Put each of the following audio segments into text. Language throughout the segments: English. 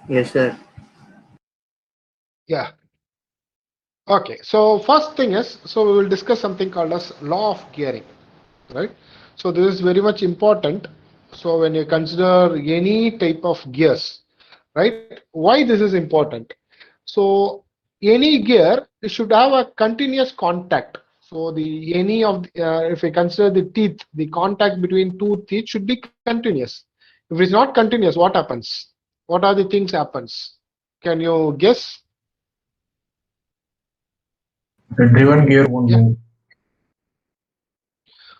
Yes, sir. Yeah. Okay. So first thing is, so we will discuss something called as law of gearing, right? So this is very much important. So when you consider any type of gears, right? Why this is important? So any gear should have a continuous contact. So the any of if we consider the teeth, the contact between two teeth should be continuous. If it's not continuous, what happens? What are the things happens? Can you guess? The driven gear won't Yeah. move.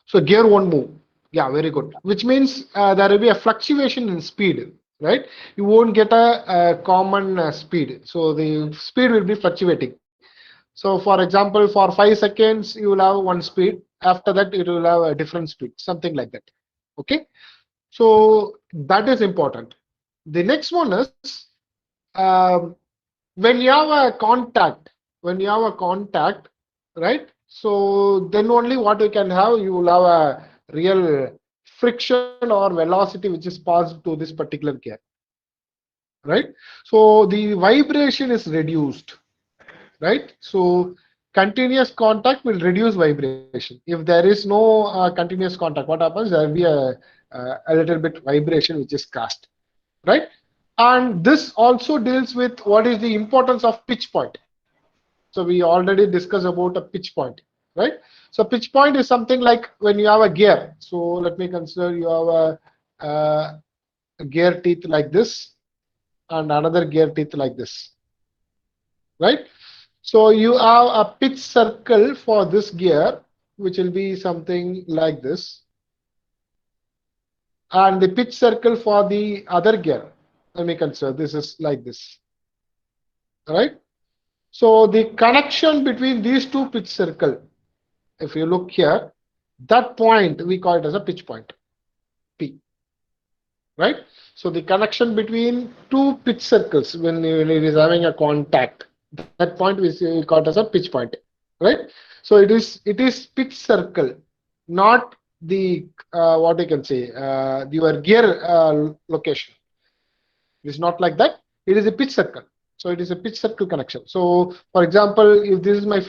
So gear won't move. Yeah, very good. Which means there will be a fluctuation in speed, right? You won't get a common speed. So the speed will be fluctuating. So for example, for 5 seconds, you will have one speed. After that, it will have a different speed, something like that. Okay. So that is important. The next one is um, when you have a contact, when you have a contact, right? So then only what you can have, you will have a real friction or velocity which is passed to this particular gear, right? So the vibration is reduced, right? So continuous contact will reduce vibration. If there is no continuous contact, what happens? There will be a little bit vibration which is cast, right? And this also deals with what is the importance of pitch point. So we already discussed about a pitch point, right? So pitch point is something like when you have a gear. So let me consider you have a gear teeth like this and another gear teeth like this, right? So you have a pitch circle for this gear, which will be something like this, and the pitch circle for the other gear. Let me consider this is like this, right? So the connection between these two pitch circle, if you look here, that point we call it as a pitch point, P, right? So the connection between two pitch circles when it is having a contact, that point we call it as a pitch point, right? So it is pitch circle, not the what you can say your gear location. It is not like that. It is a pitch circle. So it is a pitch circle connection. So for example, if this is my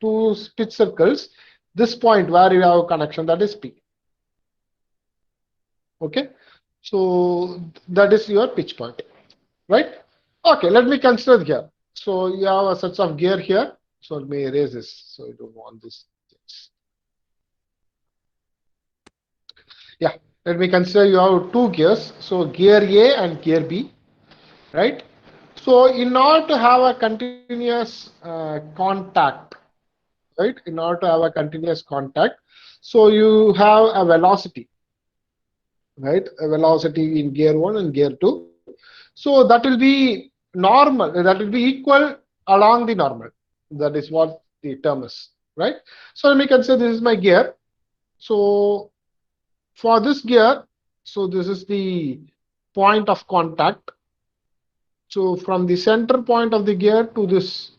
two pitch circles, this point where you have a connection, that is P. Okay. So that is your pitch point, right? Okay, let me consider here. So you have a set of gear here. So let me erase this. So I don't want this. Yeah, let me consider you have two gears. So gear A and gear B, right? So in order to have a continuous contact, right? In order to have a continuous contact, so you have a velocity, right? A velocity in gear one and gear two. So that will be normal. That will be equal along the normal. That is what the term is, right? So let me consider this is my gear. So for this gear, so this is the point of contact. So from the center point of the gear to this,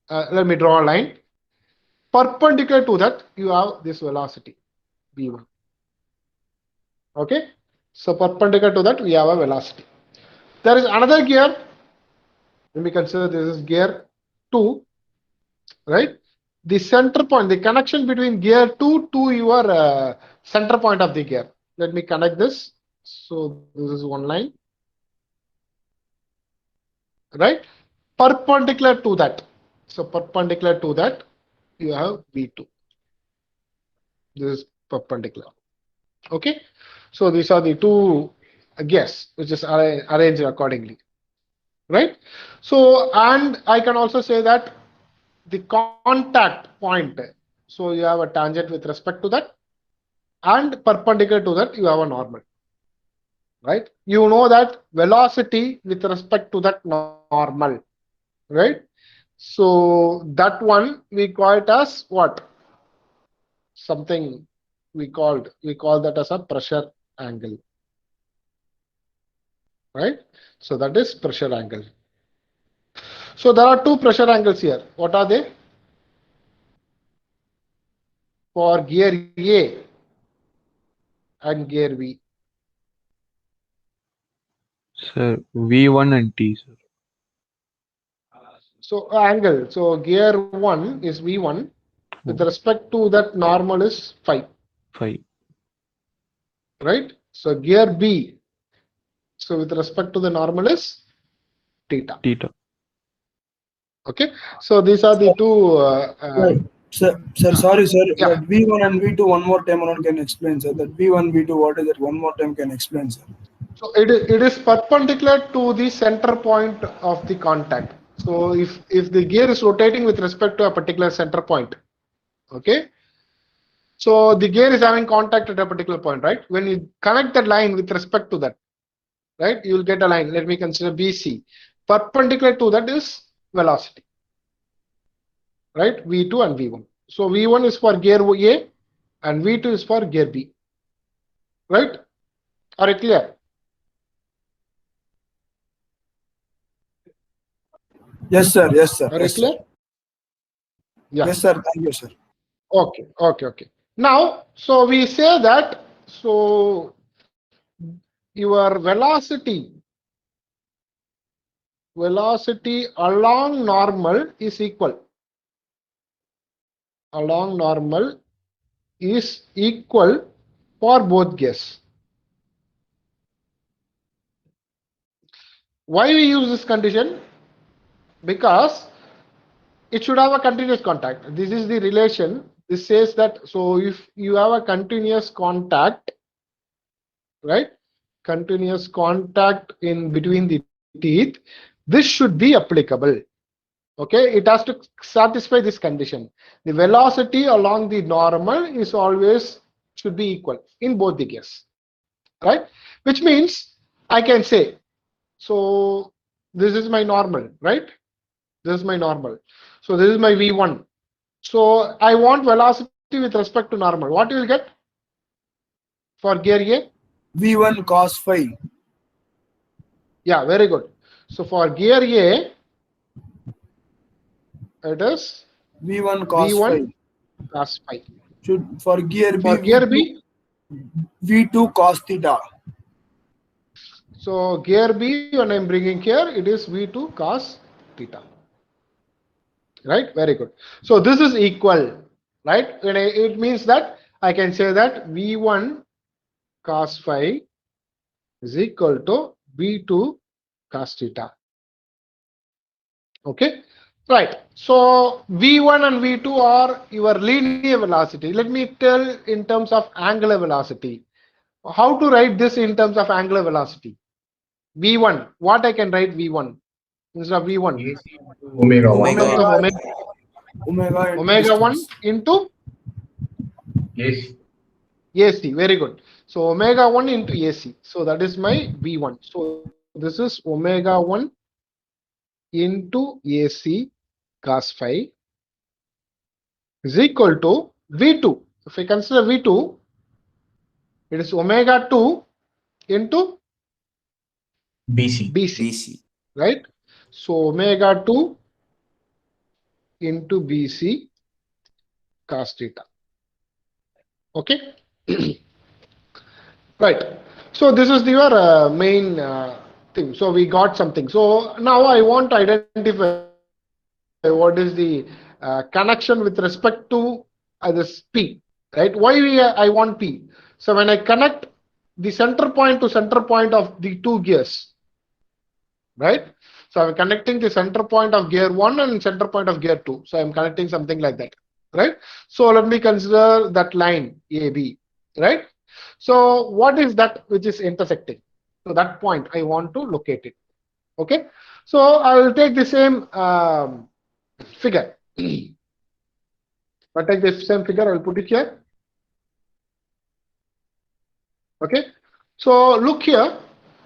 let me draw a line. Perpendicular to that, you have this velocity v1. Okay, so perpendicular to that, we have a velocity. There is another gear. Let me consider this is gear 2, right? The center point, the connection between gear 2 to your center point of the gear. Let me connect this. So this is one line, right? Perpendicular to that. So perpendicular to that, you have V2. This is perpendicular. Okay. So these are the two gears which is arranged accordingly, right? So and I can also say that the contact point. So you have a tangent with respect to that, and perpendicular to that you have a normal, right? You know that velocity with respect to that normal, right? So that one we call it as what? Something we call that as a pressure angle, right? So that is pressure angle. So there are two pressure angles here. What are they? For gear A and gear B. Sir, V1 and T, sir. So angle. So gear 1 is V1. With respect to that, normal is phi, 5. right? So gear B. So with respect to the normal is theta. Theta. Okay. So these are the two. Sir, sorry, sir. Yeah. That V1 and V2 one more time one can explain, sir. That V1, V2, what is it? One more time can explain, sir. So it is perpendicular to the center point of the contact. So if the gear is rotating with respect to a particular center point, okay. So the gear is having contact at a particular point, right? When you connect that line with respect to that, right, you will get a line. Let me consider BC. Perpendicular to that is velocity, right? V2 and V1. So V1 is for gear A and V2 is for gear B, right? Are it clear? Yes, sir. Yes, sir. Are it Yes, clear? sir. Yeah. Yes, sir. Thank you, sir. Okay. Now, so we say that, so your velocity along normal is equal. Along normal is equal for both gears. Why we use this condition? Because it should have a continuous contact. This is the relation. This says that, so if you have a continuous contact, right? Continuous contact in between the teeth, this should be applicable. Okay, it has to satisfy this condition. The velocity along the normal is always should be equal in both the gears, right? Which means I can say, so this is my normal, right? This is my normal. So this is my V1. So I want velocity with respect to normal. What you will get for gear A? V1 cos phi. Yeah, very good. So for gear A, it is V1 cos V1 phi. cos phi. Should for gear B, For gear B, V2 cos theta. so gear B, when I'm bringing here, it is V2 cos theta. Right? Very good. So this is equal, right? It means that I can say that V1 cos phi is equal to V2 cos theta. Okay, right. So V1 and V2 are your linear velocity. Let me tell in terms of angular velocity. How to write this in terms of angular velocity? V1, what I can write V1 instead of V1? AC into omega 1. Moments of omega 1 distance. into AC. AC. Very good. So omega 1 into AC. So that is my V1. So this is omega 1 into AC cos phi is equal to V2. If I consider V2, it is omega 2 into BC. BC, right? So omega 2 into BC cos theta. Okay. Right. So this is your main thing. So we got something. So now I want to identify what is the connection with respect to this P, right? Why I want P? So when I connect the center point to center point of the two gears, right? So I'm connecting the center point of gear 1 and center point of gear 2. So I'm connecting something like that, right? So let me consider that line AB, right? So what is that which is intersecting? So that point I want to locate it. Okay. So I will take the same figure. I'll take the same figure. I'll put it here. Okay. So look here.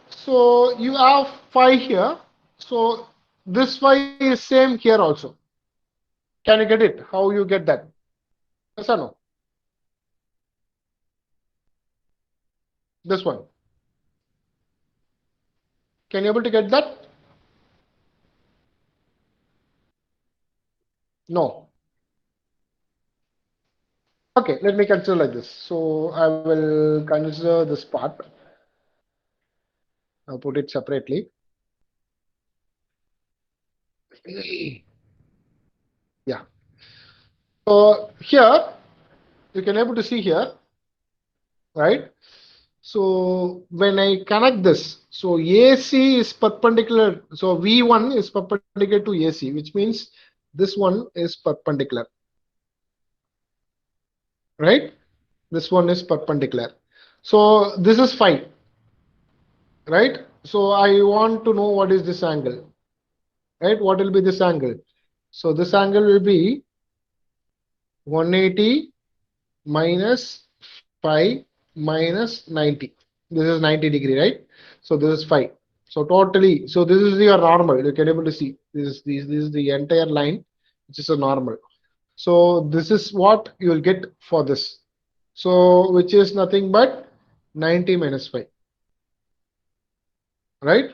So you have phi here. So this phi is same here also. Can you get it? How you get that? Yes or no? This one. Can you able to get that? No. Okay, let me consider like this. So I will consider this part. I'll put it separately. Yeah. So here you can able to see here, right? So when I connect this, so AC is perpendicular. So V1 is perpendicular to AC, which means this one is perpendicular, right? This one is perpendicular. So this is phi, right? So I want to know what is this angle, right? What will be this angle? So this angle will be 180 minus phi minus 90. This is 90 degree, right? So this is phi. So totally, so this is your normal. You can able to see this is the entire line, which is a normal. So this is what you will get for this. So which is nothing but 90 minus phi, right?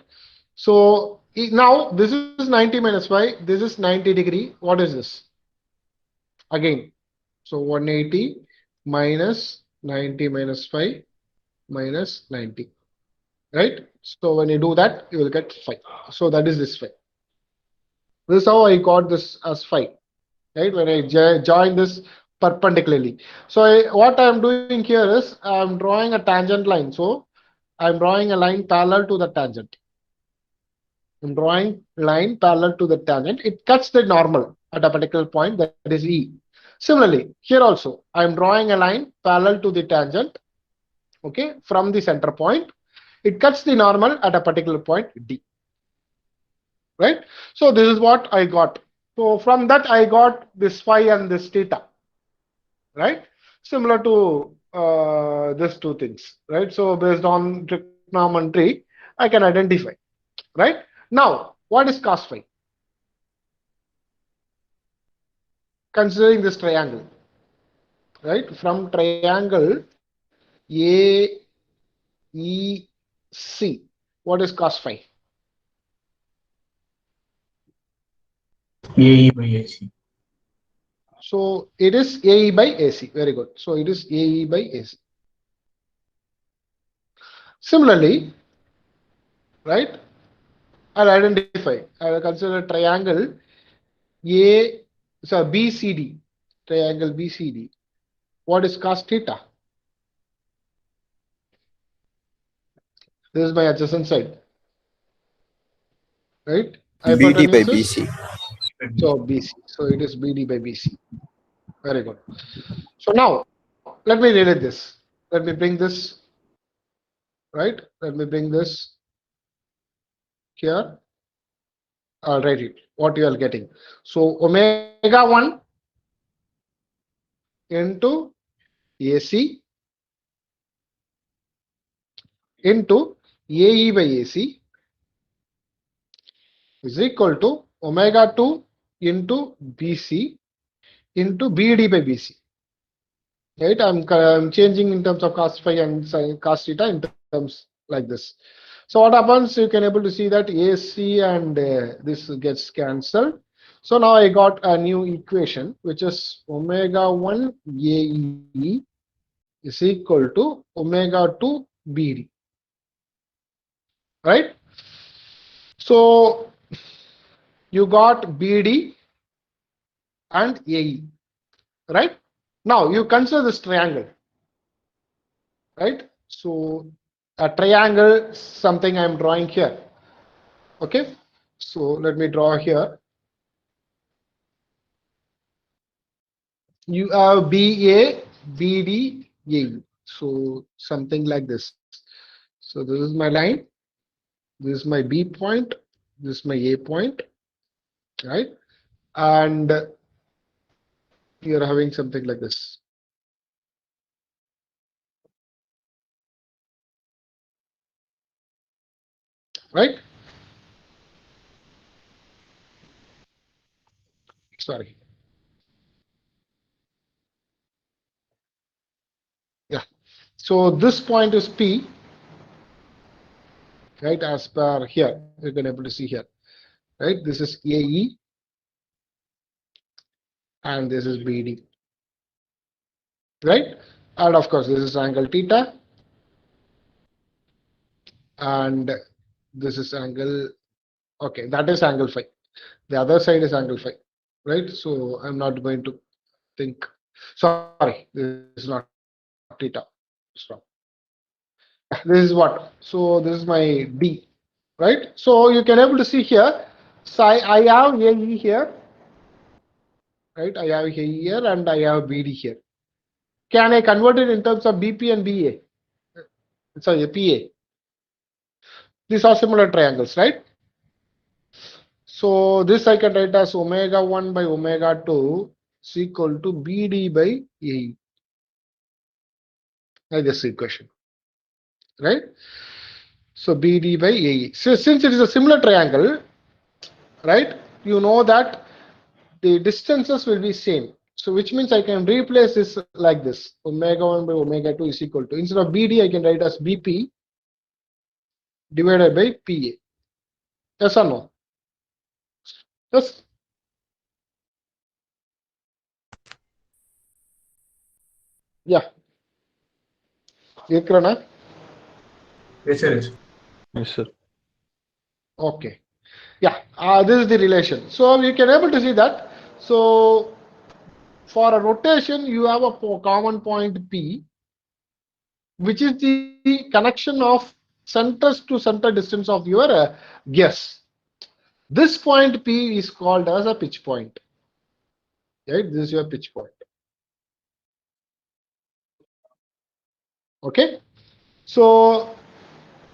So now this is 90 minus phi. This is 90 degree. What is this? Again, so 180 minus 90 minus phi minus 90, right? So when you do that, you will get phi. So that is this phi. This is how I got this as phi, right? When I join this perpendicularly. So what I'm doing here is I'm drawing a tangent line. So I'm drawing a line parallel to the tangent. I'm drawing line parallel to the tangent. It cuts the normal at a particular point, that is E. Similarly, here also, I'm drawing a line parallel to the tangent, okay, from the center point. It cuts the normal at a particular point, D, right? So this is what I got. So from that, I got this phi and this theta, right? Similar to these two things, right? So based on trigonometry, I can identify, right? Now, what is cos phi? Considering this triangle, right? From triangle AEC, what is cos phi? AE by AC. So it is AE by AC. Very good. So it is AE by AC. Similarly, right? I'll identify. I will consider triangle BCD. Triangle BCD. What is cos theta? This is my adjacent side, right? BD by Hypotenuse is BC. so BC. So it is BD by BC. Very good. So now let me relate this. Let me bring this, right? Let me bring this here. I'll write it. What you are getting. So omega 1 into AC into AE by AC is equal to omega 2 into BC into BD by BC. Right? I'm changing in terms of cos phi and cos theta in terms like this. So what happens? You can able to see that AC and this gets cancelled. So now I got a new equation, which is omega 1 AE is equal to omega 2 BD. Right? So you got BD and AE. Right? Now you consider this triangle. Right? So a triangle, something I'm drawing here. Okay? So let me draw here. You have BA, BD, AE. So something like this. So this is my line. This is my B point. This is my A point. Right? And you're having something like this. Right? Sorry. Yeah. So this point is P, right? As per here, you can able to see here, right? This is AE and this is BD, right? And of course, this is angle theta, and this is angle. Okay, that is angle phi. The other side is angle phi, right? So I'm not going to think. Sorry, this is not theta. It's wrong. This is what? So this is my D, right? So you can able to see here. So I have AE here, right? I have AE here and I have BD here. Can I convert it in terms of BP and BA? Sorry, PA. These are similar triangles, right? So this I can write as omega 1 by omega 2 is equal to BD by AE. Like this equation, right? So BD by AE. So since it is a similar triangle, right? You know that the distances will be same. So which means I can replace this like this. Omega 1 by omega 2 is equal to, instead of BD, I can write as BP divided by PA. Yes or no? Yes. Yeah. Ikrana? Yes, sir. Yes. Yes, sir. Okay. Yeah. This is the relation. So you can able to see that. So for a rotation, you have a common point P, which is the connection of centers to center distance of your gears. This point P is called as a pitch point. Right? This is your pitch point. Okay. So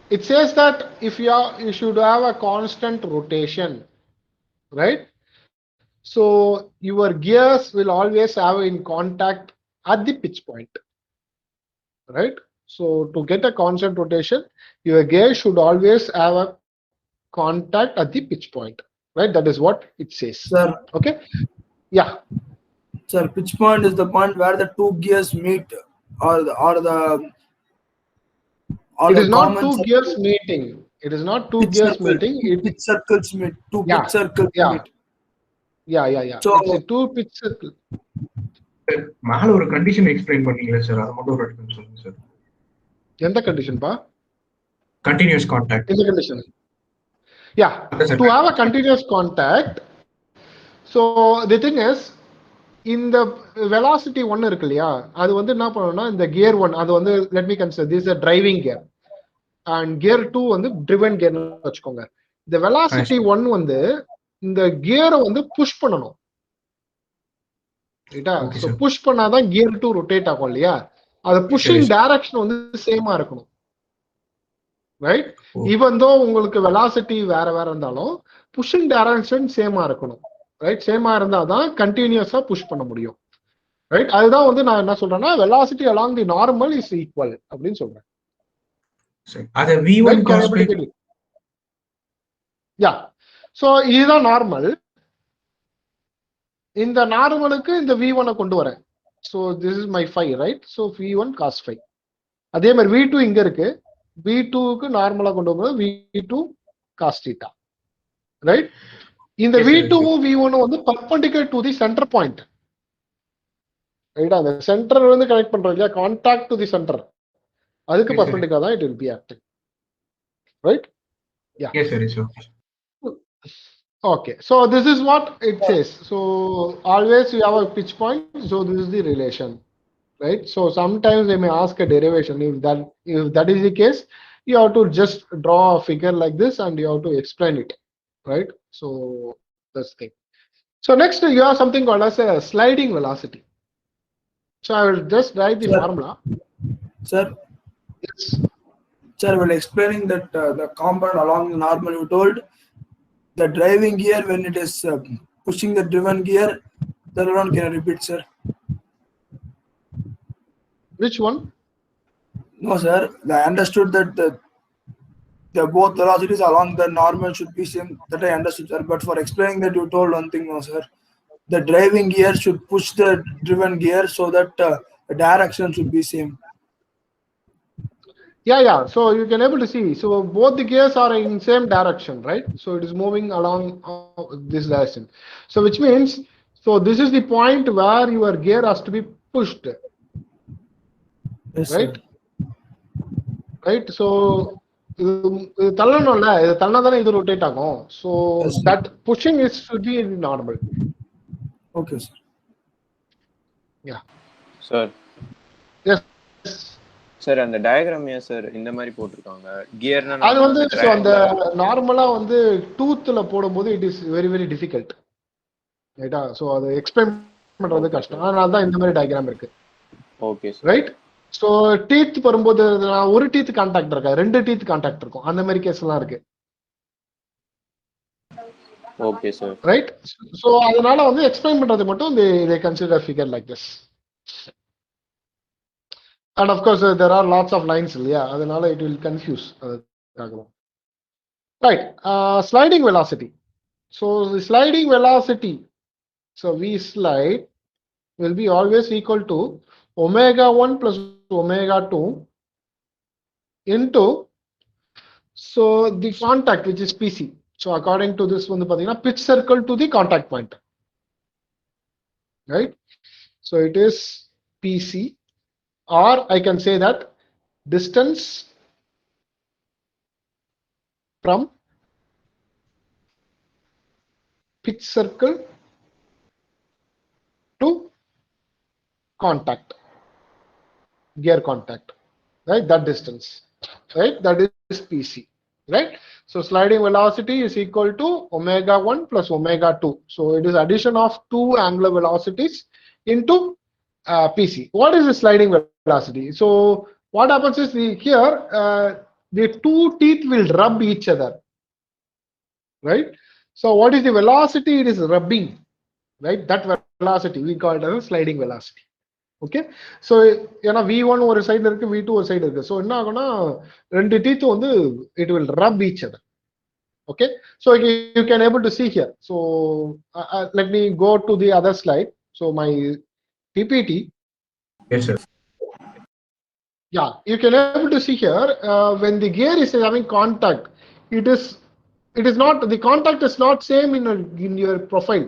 it says that if you should have a constant rotation, right? So your gears will always have in contact at the pitch point, right? So to get a constant rotation, your gear should always have a contact at the pitch point, right? That is what it says. Sir, Okay. Yeah. sir, pitch point is the point where the two gears meet, or the It is not common two gears meeting. It is not two pitch gears circle. meeting. Pitch circles meet. Two Yeah, pitch circles yeah. meet. Yeah. So- It's a two pitch circle. மேல ஒரு condition explain பண்ணீங்களா sir, அது மட்டும் ஒரு வாட்டி சொல்லுங்க sir. எந்த condition பா? Continuous contact. In the condition. Yeah, to have a continuous contact. So the thing is, in the velocity 1 இருக்கு இல்லையா, அது வந்து என்ன பண்ணணும்னா இந்த gear 1 அது வந்து let me consider this is a driving gear and gear 2 வந்து driven gear வச்சுக்கோங்க. இந்த velocity 1 வந்து இந்த gear வந்து புஷ் பண்ணணும். ரைட்டா? சோ புஷ் பண்ணாதான் gear 2 ரொட்டேட் ஆகும் இல்லையா? அது புஷிங் டைரக்ஷன் வந்து சேமா இருக்கணும். ரைட்? ஈவன் தோ உங்களுக்கு வெலாசிட்டி வேற இருந்தாலும் புஷிங் டைரக்ஷன் சேமா இருக்கணும். ரைட்? சேமா இருந்தாதான் கண்டினியூஸா புஷ் பண்ண முடியும். ரைட்? அதுதான் வந்து நான் என்ன சொல்றேன்னா velocity along the normal is equal அப்படின்னு சொல்றேன். சரி. அத v1 cos phi. யா. சோ இதுதான் நார்மல். இந்த நார்மலுக்கு இந்த v1 கொண்டு வரேன். So this is my phi, right? So v1 cos phi. அதே மாதிரி v2 இங்க இருக்கு. v2 க்கு நார்மலா கொண்டு வரும்போது v2 cos theta. ரைட்? இந்த v2 v1 வந்து perpendicular to the center point. ரைட்டா? அந்த சென்டர் வந்து கனெக்ட் பண்றோம் இல்லையா, கான்டாக்ட் டு தி சென்டர், அதுக்கு perpendicular தான் it will be acting. Right? Yeah. Yes sir, it's okay. Okay, so this is what it says. So always you have a pitch point, so this is the relation, right? So sometimes they may ask a derivation. If that is the case, you have to just draw a figure like this and you have to explain it, right? So that's the thing. So next you have something called as a sliding velocity. So I will just write the formula. Sir, Yes. sir, while explaining that the compound along the normal, you told the driving gear when it is pushing the driven gear, that one can I repeat, sir? Which one? No, sir. I understood that the both velocities along the normal should be same. That I understood, sir. But for explaining that, you told one thing, no, sir. The driving gear should push the driven gear so that the direction should be same. Yeah. So you can able to see. So both the gears are in same direction, right? So it is moving along this direction. So which means, so this is the point where your gear has to be pushed. Yes, Right? sir. Right. So இது தள்ளணும்ல, இது தள்ளனா தானே இது rotate ஆகும். So Yes, sir. That pushing is should be normal. Okay, sir. Sir yes sir அந்த diagram ஏன் sir இந்த மாதிரி போட்டிருக்காங்க? கியர்னா அது வந்து ஸோ அந்த triangle. நார்மலா வந்து டூத்ல போடும்போது it is very very difficult, ரைட்டா? ஸோ அது எக்ஸ்பிளைன் பண்றது கஷ்டம். அதனால தான் இந்த மாதிரி டயக்ராம் இருக்கு, okay sir. Right? So teeth வரும்போது ஒரு டீத் கான்டாக்ட் இருக்கா, 2 டீத் கான்டாக்ட் இருக்கும், அந்த மாதிரி கேஸ் எல்லாம் இருக்கு, ஓகே சார். ரைட்? ஸோ அதனால வந்து எக்ஸ்பிளைன் பண்றது மட்டும் they consider figure like this. And of course there are lots of lines இல்லையா, அதனால it will confuse. Right, sliding velocity. So the sliding velocity, so v slide will be always equal to omega 1 plus omega 2 into so the contact which is PC. So according to this one, the pitch circle to the contact point, right? So it is PC, or I can say that distance from pitch circle to contact, gear contact, right? That distance, right? That is PC, right? So sliding velocity is equal to omega 1 plus omega 2. So it is addition of two angular velocities into PC. What is the sliding velocity? So what happens is here the two teeth will rub each other, right? So what is the velocity? It is rubbing, right? That velocity we call it as sliding velocity. Okay, so ஏன்னா V1 ஒரு side இருக்கு, V2 ஒரு side இருக்கு. So என்ன ஆகும்னா ரெண்டு டீத்தும் வந்து it will rub each other. Okay, so you can able to see here. So let me go to the other slide. So my PPT. Yes, sir. Yeah, you can able to see here when the gear is having contact, it is not, the contact is not same in your profile.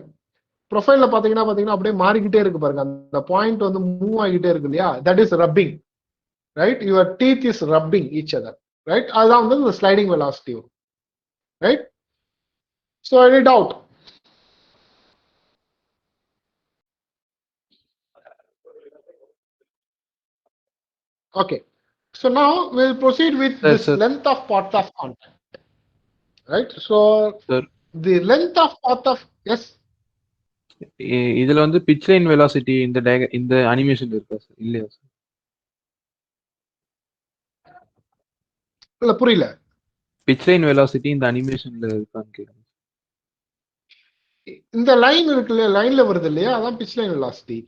ப்ரொஃபைல்ல பாத்தீங்கன்னா அப்படியே மாறிக்கிட்டே இருக்கு பாருங்க, அந்த point வந்து move ஆகிட்டே இருக்கு இல்லையா, that is rubbing, right? Your teeth is rubbing each other, right? அதுதான் வந்து இந்த sliding velocity, right? So any doubt? Okay, so now we'll proceed with Yes, this sir. length of path of contact, right? So Sir. the length of path of, yes, இதுல வந்து pitch line velocity இந்த animation இருக்கா sir? இல்லையா sir? இல்ல புரியல. Pitch line velocity இந்த அனிமேஷன்ல இருக்கான்னு கேக்குறேன். இந்த லைன் இருக்கு இல்லையா, லைன்ல வருது இல்லையா, அதான் பிட்ச் லைன் வெலாசிட்டி.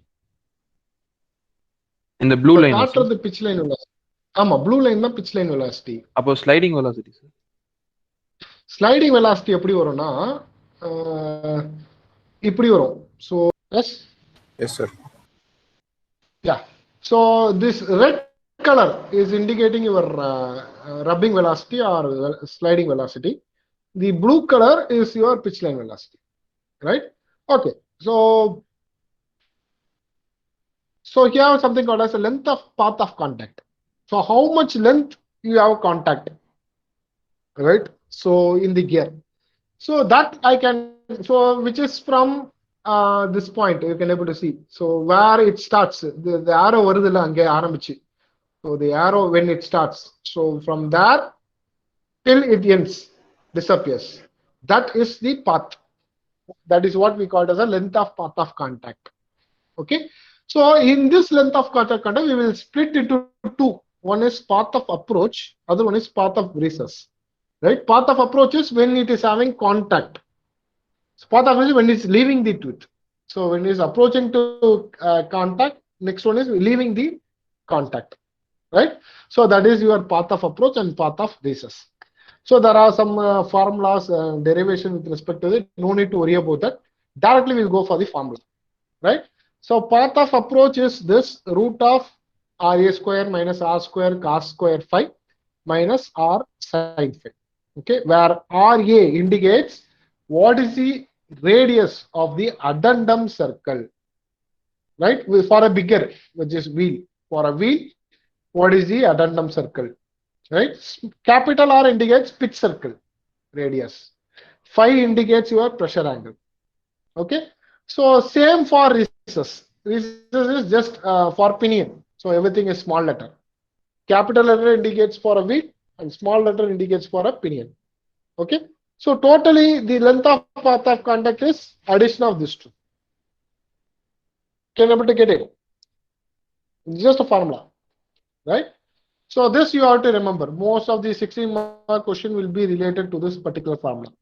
இந்த ப்ளூ லைன் காட்டுறது பிட்ச் லைன் வெலாசிட்டி. ஆமா, ப்ளூ லைன் தான் பிட்ச் லைன் வெலாசிட்டி. அப்போ sliding velocity sir? Sliding velocity எப்படி வரும்னா இப்படி வரும். So yes Yes, sir. Yeah, so this red colour is indicating your rubbing velocity or sliding velocity. The blue color is your pitch line velocity, right? Okay, so here something called as a length of path of contact. So how much length you have contact, right? So in the gear, so that I can, so which is from this point you can able to see. So where it starts, the arrow varudilla ange aarambichu. So the arrow when it starts, so from there till it ends, disappears, that is the path. That is what we call as a length of path of contact. Okay, so in this length of contact we will split into two. One is path of approach, other one is path of recess, right? Path of approach is when it is having contact. So path of recess when it's leaving the tooth. So when it is approaching to contact, next one is leaving the contact, right? So that is your path of approach and path of recess. So there are some formulas, derivation with respect to it. No need to worry about that. Directly we'll go for the formula, right? So path of approach is this root of RA square minus R square cos square phi minus R sin phi. Okay, where RA indicates what is the radius of the addendum circle, right? For a bigger, which is wheel, for a wheel, what is the addendum circle? right? Capital R indicates pitch circle radius. Phi indicates your pressure angle. Okay, so same for recess. Recess is just for pinion. So everything is small letter. Capital letter indicates for a width and small letter indicates for a pinion. Okay, so totally the length of path of contact is addition of these two. Can you able to get it? It's just a formula, right? So this you have to remember. Most of the 16 mark question will be related to this particular formula,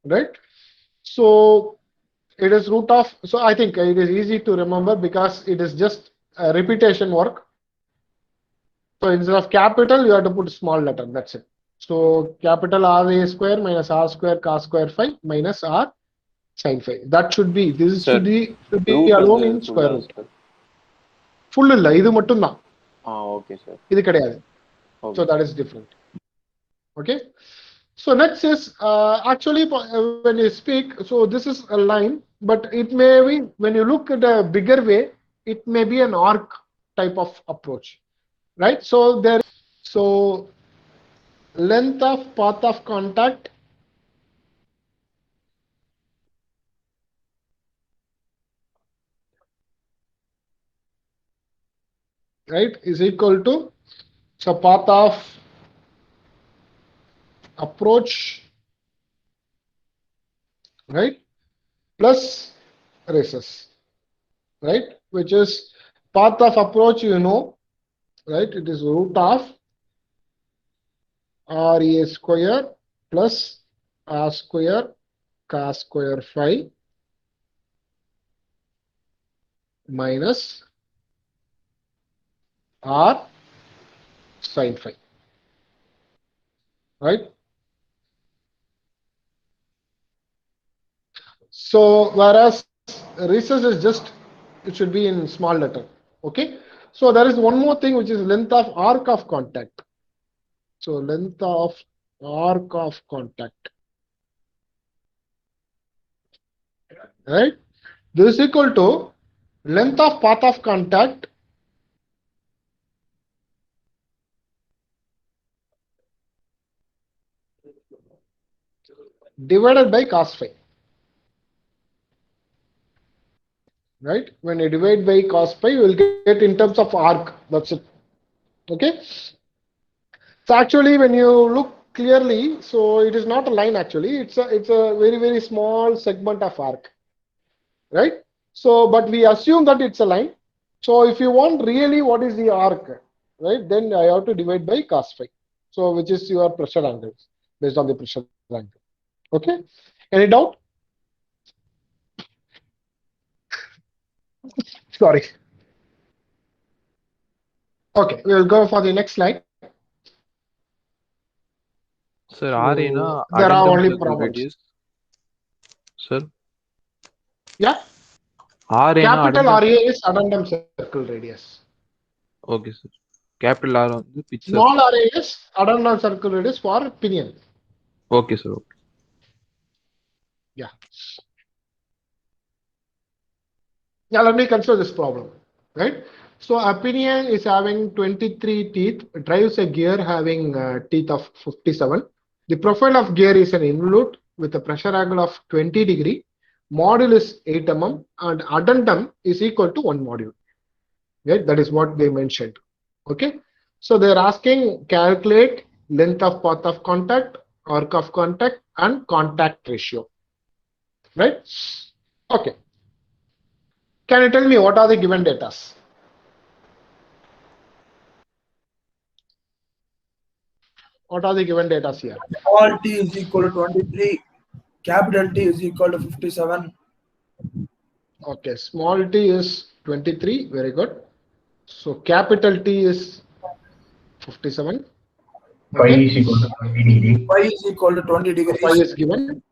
right? So it is root of, so I think it is easy to remember because it is just a repetition work. So instead of capital, you have to put small letter, that's it. So capital RA square minus R square cos square phi minus R sin phi. That should be, this Sir, should be root alone வந்து in full square ஆ root. Sir? Full இல்ல, இது மட்டும் தான். Okay sir. இது கிடையாது. So okay. that is different. Okay. So next is actually when you speak, so this is a line, but it may be, when you look at a bigger way, it may be an arc type of approach, right? So there, so length of path of contact right is equal to, so path of approach, right, plus radius, right, which is path of approach, you know, right, it is root of RA square plus R square cos square phi minus R sin phi, right? So whereas recess is just, it should be in small letter. Okay, so there is one more thing which is length of arc of contact. So length of arc of contact, right? This is equal to length of path of contact divided by cos phi, right? When you divide by cos phi, you will get in terms of arc. That's it. Okay. So actually, when you look clearly, so it is not a line. Actually, it's a very small segment of arc, right? So, but we assume that it's a line. So if you want really what is the arc, right? Then I have to divide by cos phi. So which is your pressure angles based on the pressure angle. Okay. Any doubt? Sorry. Okay, we will go for the next slide. Sir, So, RA na there are addendum only circle problems. radius. Sir, Yeah. RA na Capital addendum. RA is addendum circle radius. Okay, sir. Capital R வந்து pitch circle. Small RA is addendum circle radius for pinion. Okay, sir. Okay. Yeah. Now let me consider this problem, right? So a pinion is having 23 teeth, drives a gear having teeth of 57. The profile of gear is an involute with a pressure angle of 20 degree. Module is 8 mm and addendum is equal to 1 module. Right? That is what they mentioned. Okay. So they're asking calculate length of path of contact, arc of contact, and contact ratio. Right? Okay. Can you tell me what are the given data? What are the given data here? Small t is equal to 23, capital T is equal to 57. Okay, small t is 23, very good. So capital T is 57. Phi Okay. is equal to 20 degree. Phi is equal to 20 So degrees. phi is given.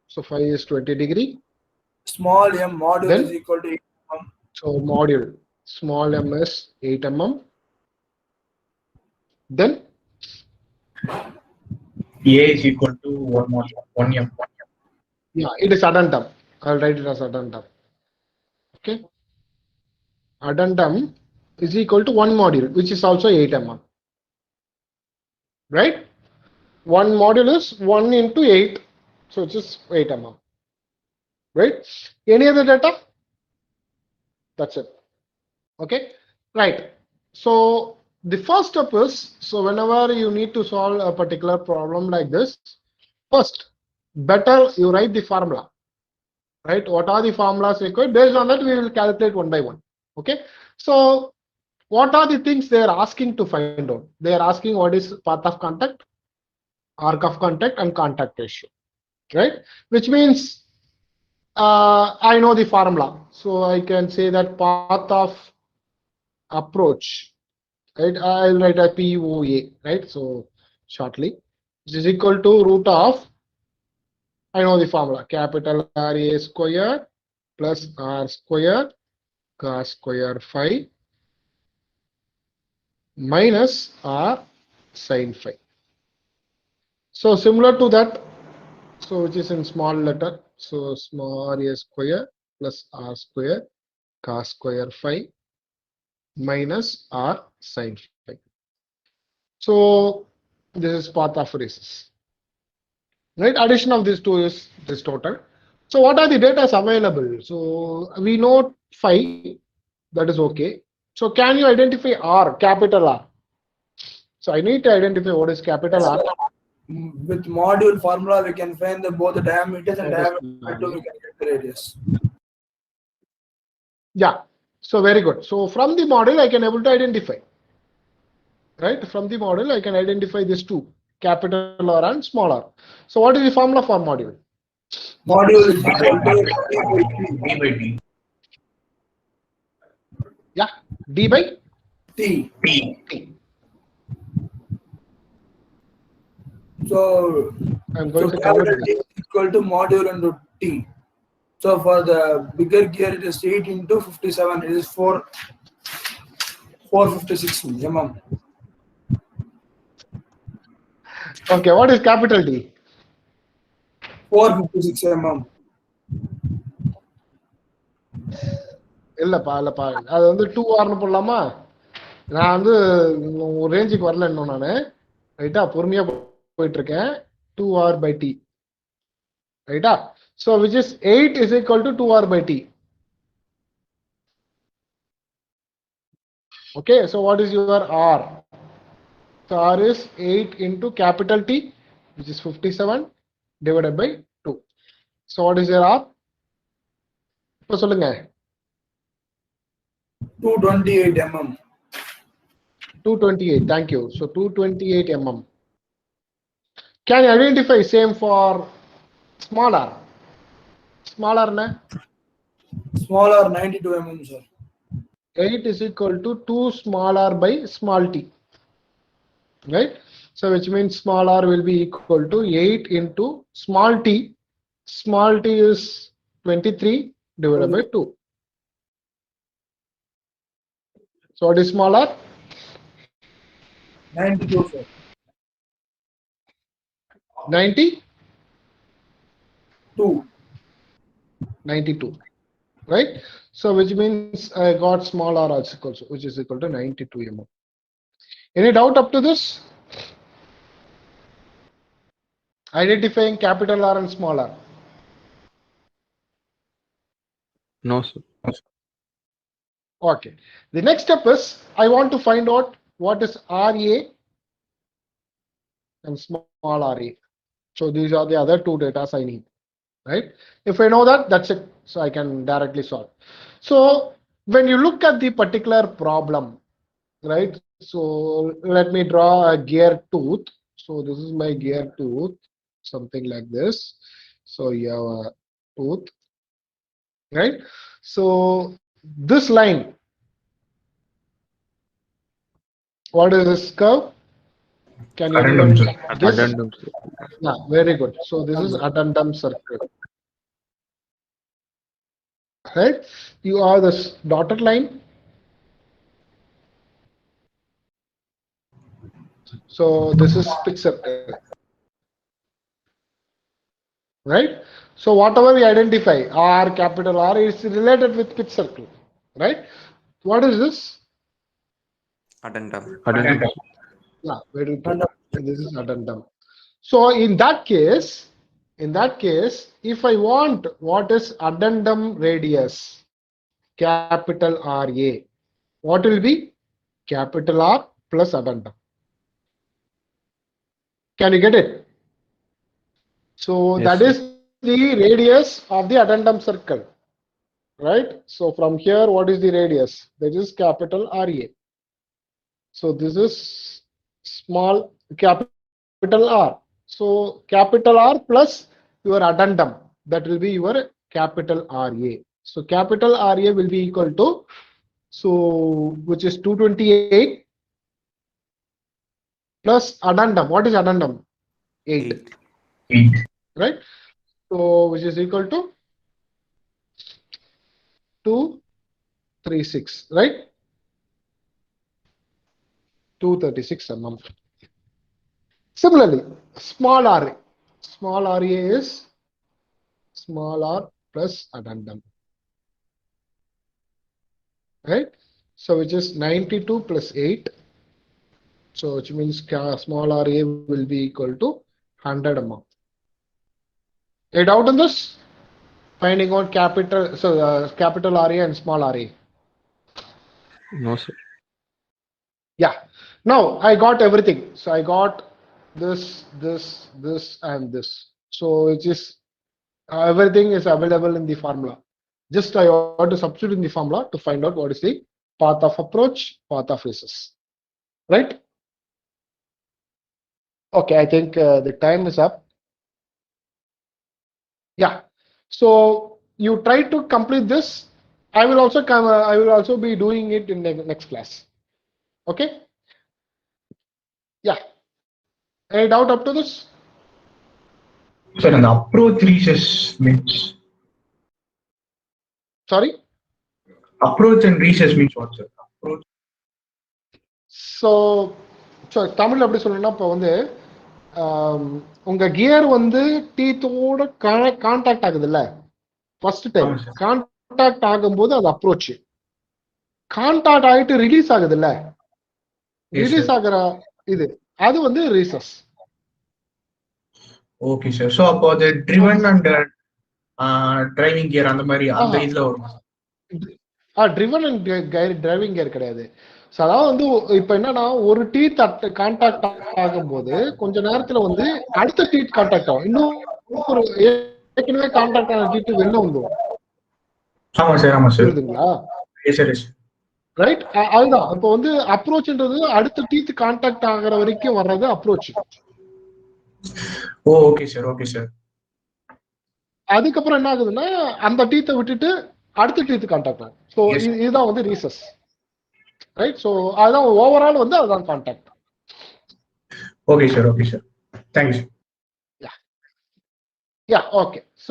So phi is 20 degree. Small m module Then, is equal to 8 mm. so module, small m is 8 mm. Then A is equal to 1 m. yeah, it is addendum. I'll write it as addendum. Okay. Addendum is equal to 1 module, which is also 8 mm. right? One module is 1 into 8, so it's just 8 mm, right? Any other data? That's it. Okay, right. So the first step is, so whenever you need to solve a particular problem like this, first, better you write the formula, right? What are the formulas required? Based on that, we will calculate one by one. Okay, so what are the things they are asking to find out? They are asking what is path of contact, arc of contact, and contact ratio, right? Which means I know the formula, so I can say that path of approach, right? I'll write a POA, right? So shortly, this is equal to root of, I know the formula, capital RA square plus R square cos square phi minus R sin phi. So similar to that, so which is in small letter, so small R square plus R square cos square phi minus R sin phi. So this is path of races, right? Addition of these two is this total. So what are the data available? So we know phi, that is okay. So can you identify R, capital R? So I need to identify what is capital R. With module formula, we can find both the diameters and diameter we can get the radius. Yeah, so very good. So from the model, I can able to identify, right? From the model, I can identify these two, capital R and small r. So what is the formula for module? Module is equal to D by T. Yeah, D by T. T. So, I'm going to capital convert T this. is equal to module into T. So for the bigger gear, it is 8 into 57. It is 456 mm. Okay, what is capital D? 456 mm. இல்லப்பா அது வந்து 2R போடலாமா? நான் வந்து ஒரு ரேஞ்சுக்கு வரல இன்னும் நானு, ரைட்டா? பொறுமையா போயிட்டு இருக்கேன். 2R by T, ரைட்டா? So which is 8 is equal to 2R by T. Okay, so what is your R? So R is 8 into capital T, which is 57 divided by 2. So what is your R? இப்போ சொல்லுங்க. 228 mm. 228, thank you. So 228 mm. Can you identify same for smaller? Smaller na? Smaller 92 mm, sir. 8 is equal to 2 small r by small t, right? So which means small r will be equal to 8 into small t. Small t is 23 divided by 2. So what is small r? 92, sir. 92, right? So which means I got small r is equal to, which is equal to 92 mm. Any doubt up to this? Identifying capital R and small r. No, sir. Okay. The next step is I want to find out what is RA and small ra. So these are the other two data I need, right? If I know that, that's it. So I can directly solve. So when you look at the particular problem, right? So let me draw a gear tooth. So this is my gear tooth, something like this. So you have a tooth, right? So this line, what is this curve? Can you Addendum, sir. guess? Addendum, sir. Yeah, very good. So this is addendum circle, right? You have this dotted line. So this is pitch circle, right? So whatever we identify, R, capital R, is related with pitch circle, right? What is this? Addendum. Addendum. Yeah, very good. This is addendum. So in that case, if I want what is addendum radius, capital RA, what will be? Capital R plus addendum. Can you get it? So Yes, that sir. is the radius of the addendum circle, right? So from here, what is the radius? That is capital RA. So this is small capital R. So capital R plus your addendum, that will be your capital RA. So capital RA will be equal to, so which is 228 plus addendum. What is addendum? 8, 8. right? So which is equal to 236, right? 236 mm. Similarly, small RA. Small RA is small r plus addendum, right? So which is 92 plus 8. So which means small RA will be equal to 100 mm. Any doubt in this? Finding out capital, so capital RA and small RA. No, sir. Yeah. Now I got everything. So I got this, and this. So it is everything is available in the formula. Just I want to substitute in the formula to find out what is the path of approach, path of recess. Right? Okay, I think the time is up. Yeah. So you try to complete this. I will also come. I will also be doing it in the next class. Okay. Yeah. Any doubt up to this? Sir, and the approach recess means Sorry. approach and recess means what, sir? Approach. So தமிழ்ல எப்படி சொல்லணும்னா இப்போ வந்து உங்க gear வந்து டீத்தோட contact ஆகுதுல்ல first time ஆமா sir. Contact ஆகும்போது அது அப்ரோச். கான்டாக்ட் ஆயிட்டு ரிலீஸ் ஆகுதுல்ல, Yes, ரிலீஸ் sir. ஆகுற இது அது வந்து ரீசஸ். Okay, sir. So அப்போ அது driven and driving gear அந்த மாதிரி அந்த இதுல வரும். ட்ரிவன் அண்ட் டிரைவிங் கியர் கிடையாது. ஸோ அதாவது வந்து இப்போ என்னன்னா ஒரு டீத் கான்டாக்ட் ஆகும்போது கொஞ்ச நேரத்துல வந்து அடுத்த டீத் கான்டாக்ட் ஆகும், இன்னும் ஒரு ஏற்கனவே கான்டாக்ட் ஆன டீத் வெளில வந்துடும். ஆமா சார், ஆமா சார். புரியுதுங்களா? Yes sir, S. ரைட், அதுதான் இப்போ வந்து அப்ரோச்ன்றது அடுத்த டீத் கான்டாக்ட் ஆகிற வரைக்கும் வர்றது அப்ரோச். ஓ, ஓகே சார், ஓகே சார். அதுக்கப்புறம் என்ன ஆகுதுன்னா அந்த டீத்தை விட்டுட்டு அடுத்த டீத் கான்டாக்ட் ஆகும். ஸோ இதுதான் வந்து ரீசஸ். ரைட், ஸோ அதுதான் ஓவரால் வந்து அதுதான் contact. Okay sir, okay sir. Thank you sir. Yeah, okay. So